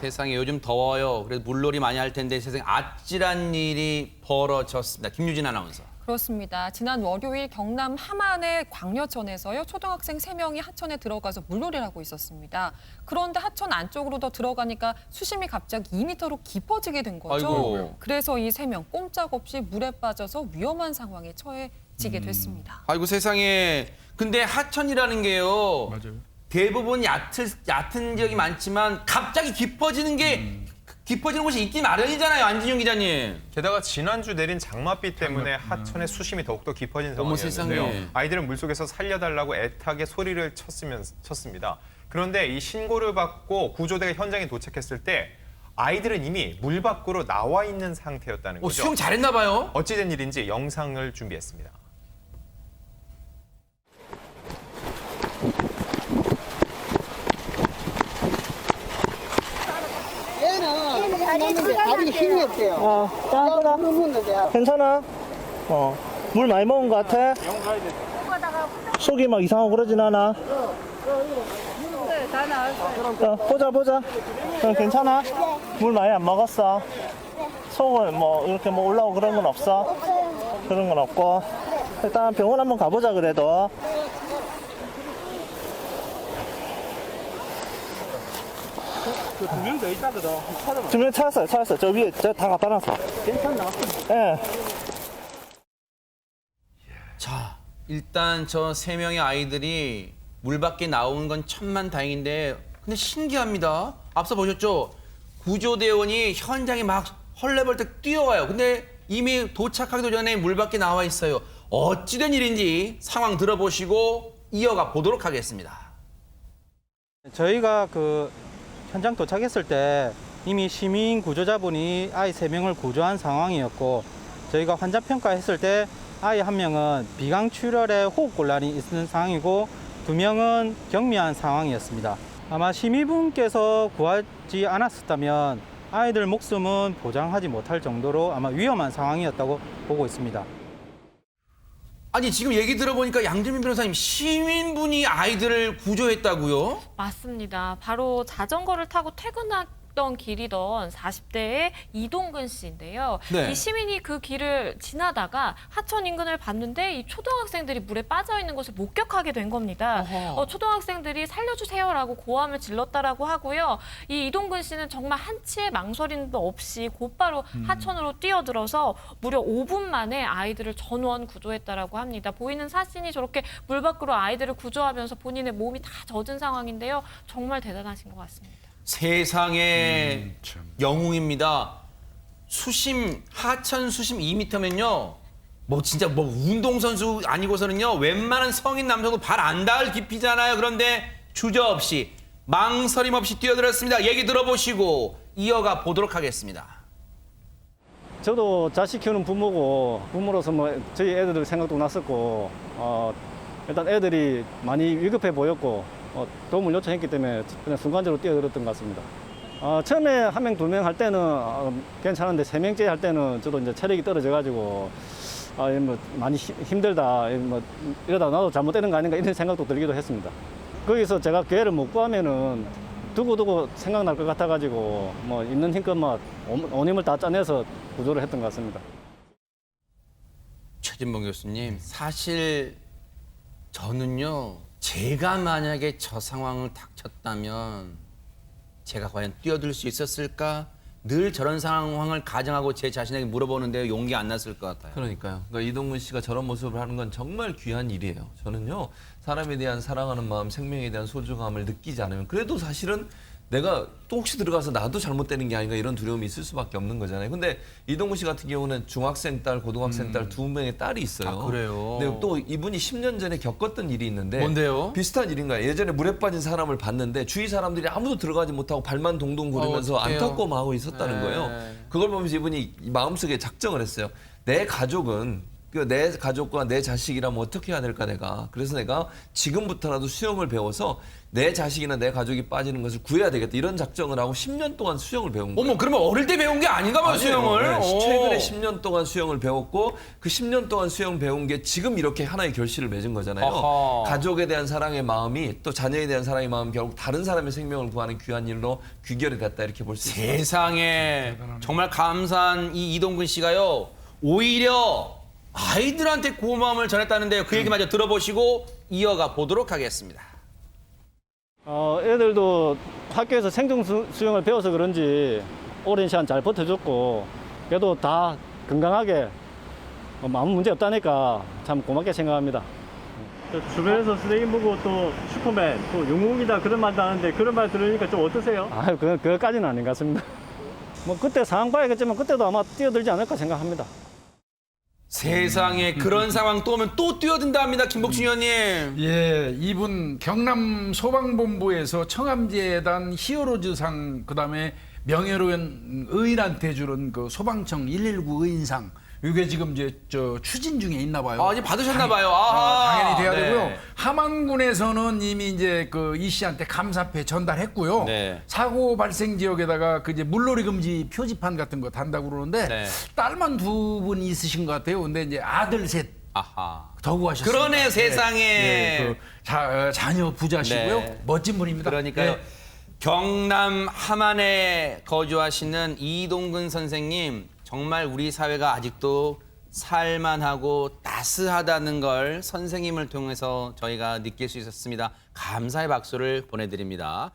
세상에 요즘 더워요. 그래서 물놀이 많이 할 텐데 세상에 아찔한 일이 벌어졌습니다. 김유진 아나운서. 그렇습니다. 지난 월요일 경남 함안의 광려천에서요. 초등학생 3명이 하천에 들어가서 물놀이를 하고 있었습니다. 그런데 하천 안쪽으로 더 들어가니까 수심이 갑자기 2m로 깊어지게 된 거죠. 아이고. 그래서 이 3명 꼼짝없이 물에 빠져서 위험한 상황에 처해지게 됐습니다. 아이고 세상에. 근데 하천이라는 게요. 맞아요. 대부분 얕은 지역이 많지만 갑자기 깊어지는 게 깊어지는 곳이 있기 마련이잖아요. 안진용 기자님. 게다가 지난주 내린 장맛비 때문에 하천의 수심이 더욱더 깊어진 어머, 상황이었는데요. 세상에. 아이들은 물속에서 살려달라고 애타게 소리를 쳤습니다. 그런데 이 신고를 받고 구조대가 현장에 도착했을 때 아이들은 이미 물 밖으로 나와 있는 상태였다는 거죠. 수영 잘했나 봐요. 어찌된 일인지 영상을 준비했습니다. 얘는 했는데 다리 힘이 없대요. 짠하다. 굶었는데 괜찮아? 물 많이 먹은 것 같아? 속이 막 이상하고 그러진 않아? 보자. 괜찮아? 물 많이 안 먹었어? 속은 뭐 이렇게 뭐 올라오고 그런 건 없어? 그런 건 없고. 일단 병원 한번 가보자 그래도. 두 명 더 있다거든. 2명 찾았어요. 저 위에 저 다 갖다 놨어. 괜찮나? 예. 자, 일단 저 3명의 아이들이 물 밖에 나온 건 천만다행인데 근데 신기합니다. 앞서 보셨죠? 구조대원이 현장에 막 헐레벌떡 뛰어와요. 근데 이미 도착하기도 전에 물 밖에 나와 있어요. 어찌된 일인지 상황 들어보시고 이어가 보도록 하겠습니다. 저희가 그 현장 도착했을 때 이미 시민 구조자분이 아이 3명을 구조한 상황이었고 저희가 환자 평가했을 때 아이 1명은 비강 출혈에 호흡곤란이 있는 상황이고 2명은 경미한 상황이었습니다. 아마 시민분께서 구하지 않았었다면 아이들 목숨은 보장하지 못할 정도로 아마 위험한 상황이었다고 보고 있습니다. 아니 지금 얘기 들어보니까 양재민 변호사님 시민분이 아이들을 구조했다고요? 맞습니다. 바로 자전거를 타고 퇴근했던 길이던 40대의 이동근 씨인데요. 네. 이 시민이 그 길을 지나다가 하천 인근을 봤는데 이 초등학생들이 물에 빠져 있는 것을 목격하게 된 겁니다. 초등학생들이 살려주세요라고 고함을 질렀다라고 하고요. 이 이동근 씨는 정말 한치의 망설임도 없이 곧바로 하천으로 뛰어들어서 무려 5분 만에 아이들을 전원 구조했다라고 합니다. 보이는 사진이 저렇게 물 밖으로 아이들을 구조하면서 본인의 몸이 다 젖은 상황인데요. 정말 대단하신 것 같습니다. 세상에 영웅입니다. 하천 수심 2m면요. 뭐 진짜 뭐 운동선수 아니고서는요. 웬만한 성인 남성도 발 안 닿을 깊이잖아요. 그런데 주저없이 망설임 없이 뛰어들었습니다. 얘기 들어보시고 이어가 보도록 하겠습니다. 저도 자식 키우는 부모로서 뭐 저희 애들 생각도 났었고, 일단 애들이 많이 위급해 보였고, 도움을 요청했기 때문에 그냥 순간적으로 뛰어들었던 것 같습니다. 처음에 1명, 2명 할 때는 괜찮은데 3명째 할 때는 저도 이제 체력이 떨어져가지고, 뭐 많이 힘들다, 뭐 이러다 나도 잘못되는 거 아닌가 이런 생각도 들기도 했습니다. 거기서 제가 기회를 못 구하면은 두고두고 생각날 것 같아가지고 뭐 있는 힘껏 막 온 힘을 다 짜내서 구조를 했던 것 같습니다. 최진봉 교수님, 사실 저는요. 제가 만약에 저 상황을 닥쳤다면 제가 과연 뛰어들 수 있었을까? 늘 저런 상황을 가정하고 제 자신에게 물어보는데 용기 안 났을 것 같아요. 그러니까요. 그러니까 이동근 씨가 저런 모습을 하는 건 정말 귀한 일이에요. 저는요. 사람에 대한 사랑하는 마음, 생명에 대한 소중함을 느끼지 않으면 그래도 사실은 내가 또 혹시 들어가서 나도 잘못되는 게 아닌가 이런 두려움이 있을 수밖에 없는 거잖아요. 근데 이동근 씨 같은 경우는 중학생 딸, 고등학생 딸 2명의 딸이 있어요. 아, 그래요? 근데 또 이분이 10년 전에 겪었던 일이 있는데 뭔데요? 비슷한 일인가요? 예전에 물에 빠진 사람을 봤는데 주위 사람들이 아무도 들어가지 못하고 발만 동동 구르면서 어떡해요? 안타까워하고 있었다는 네. 거예요. 그걸 보면서 이분이 마음속에 작정을 했어요. 내 가족은 내 가족과 내 자식이라면 어떻게 해야 될까 내가. 그래서 내가 지금부터라도 수영을 배워서 내 자식이나 내 가족이 빠지는 것을 구해야 되겠다. 이런 작정을 하고 10년 동안 수영을 배운 거예요. 어머, 그러면 어릴 때 배운 게 아닌가 봐요, 아니에요. 수영을. 네, 오. 최근에 10년 동안 수영을 배웠고 그 10년 동안 수영 배운 게 지금 이렇게 하나의 결실을 맺은 거잖아요. 어허. 가족에 대한 사랑의 마음이 또 자녀에 대한 사랑의 마음이 결국 다른 사람의 생명을 구하는 귀한 일로 귀결이 됐다 이렇게 볼 수 있습니다. 세상에 정말 감사한 이 이동근 씨가요. 오히려 아이들한테 고마움을 전했다는데요. 그 얘기 마저 들어보시고 이어가 보도록 하겠습니다. 애들도 학교에서 생존 수영을 배워서 그런지 오랜 시간 잘 버텨줬고 그래도 다 건강하게 아무 문제 없다니까 참 고맙게 생각합니다. 주변에서 선생님 보고 또 슈퍼맨, 또 영웅이다 그런 말도 하는데 그런 말 들으니까 좀 어떠세요? 그거까지는 아닌 것 같습니다. 뭐 그때 상황 봐야겠지만 그때도 아마 뛰어들지 않을까 생각합니다. 세상에 그런 상황 또 오면 또 뛰어든다 합니다. 김복준 의원님. 예, 이분 경남 소방본부에서 청암재단 히어로즈상 그다음에 명예로운 의인한테 주는 그 소방청 119 의인상 이게 지금 이제 추진 중에 있나 봐요. 아직 받으셨나 봐요. 아하. 당연히 돼야 네. 되고요. 함안군에서는 이미 이제 그 이 씨한테 감사패 전달했고요. 네. 사고 발생 지역에다가 그 이제 물놀이 금지 표지판 같은 거 단다고 그러는데 네. 딸만 2분 있으신 것 같아요. 근데 이제 아들 셋 아하. 더 구하셨습니다. 그러네요, 세상에. 예, 자녀 부자시고요. 네. 멋진 분입니다. 그러니까요. 예. 경남 함안에 거주하시는 이동근 선생님, 정말 우리 사회가 아직도 살만하고 따스하다는 걸 선생님을 통해서 저희가 느낄 수 있었습니다. 감사의 박수를 보내드립니다.